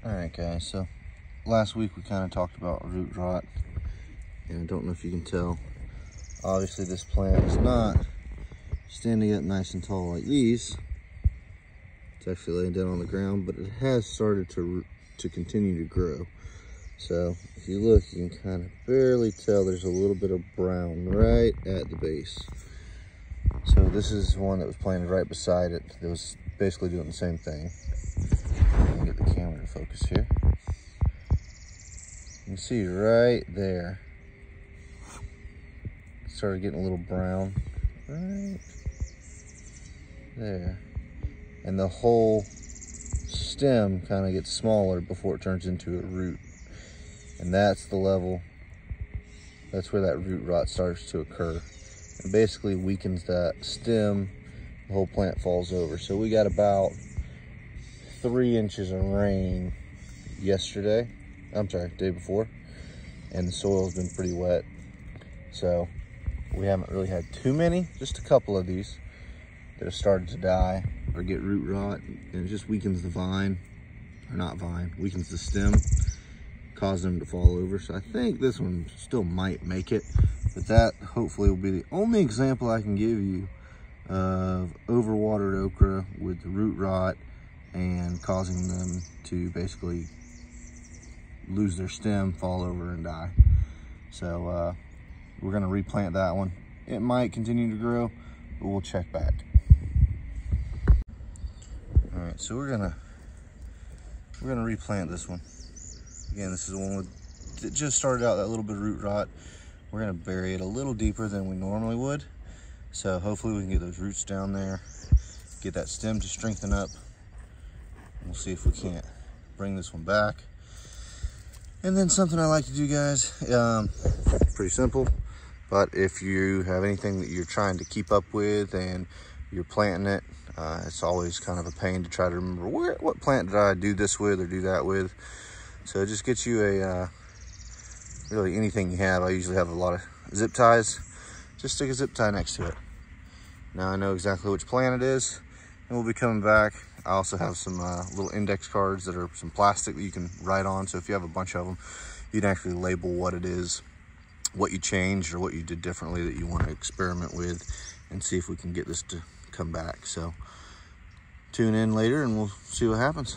All right, guys, so last week we kind of talked about root rot, and I don't know if you can tell, obviously this plant is not standing up nice and tall like these. It's actually laying down on the ground, but it has started to continue to grow. So if you look, you can kind of barely tell there's a little bit of brown right at the base. So this is one that was planted right beside it that was basically doing the same thing. Let me get the camera to focus here. You can see right there, it started getting a little brown right there. And the whole stem kind of gets smaller before it turns into a root. And that's the level, that's where that root rot starts to occur. It basically weakens that stem, the whole plant falls over. So we got about 3 inches of rain yesterday, day before, and the soil's been pretty wet. So we haven't really had too many, just a couple of these that have started to die or get root rot, and it just weakens the vine, or not vine, weakens the stem, cause them to fall over. So I think this one still might make it, but that hopefully will be the only example I can give you of overwatered okra with the root rot and causing them to basically lose their stem, fall over, and die. So we're gonna replant that one. It might continue to grow, but we'll check back. All right, so we're gonna replant this one. Again, this is the one that just started out that little bit of root rot. We're gonna bury it a little deeper than we normally would. So hopefully we can get those roots down there, get that stem to strengthen up. We'll see if we can't bring this one back. And then something I like to do, guys, pretty simple, but if you have anything that you're trying to keep up with and you're planting it, it's always kind of a pain to try to remember what plant did I do this with or do that with. So just get you a, really anything you have. I usually have a lot of zip ties. Just stick a zip tie next to it. Now I know exactly which plant it is, and we'll be coming back. I also have some little index cards that are some plastic that you can write on. So if you have a bunch of them, you can actually label what it is, what you changed or what you did differently that you want to experiment with, and see if we can get this to come back. So tune in later and we'll see what happens.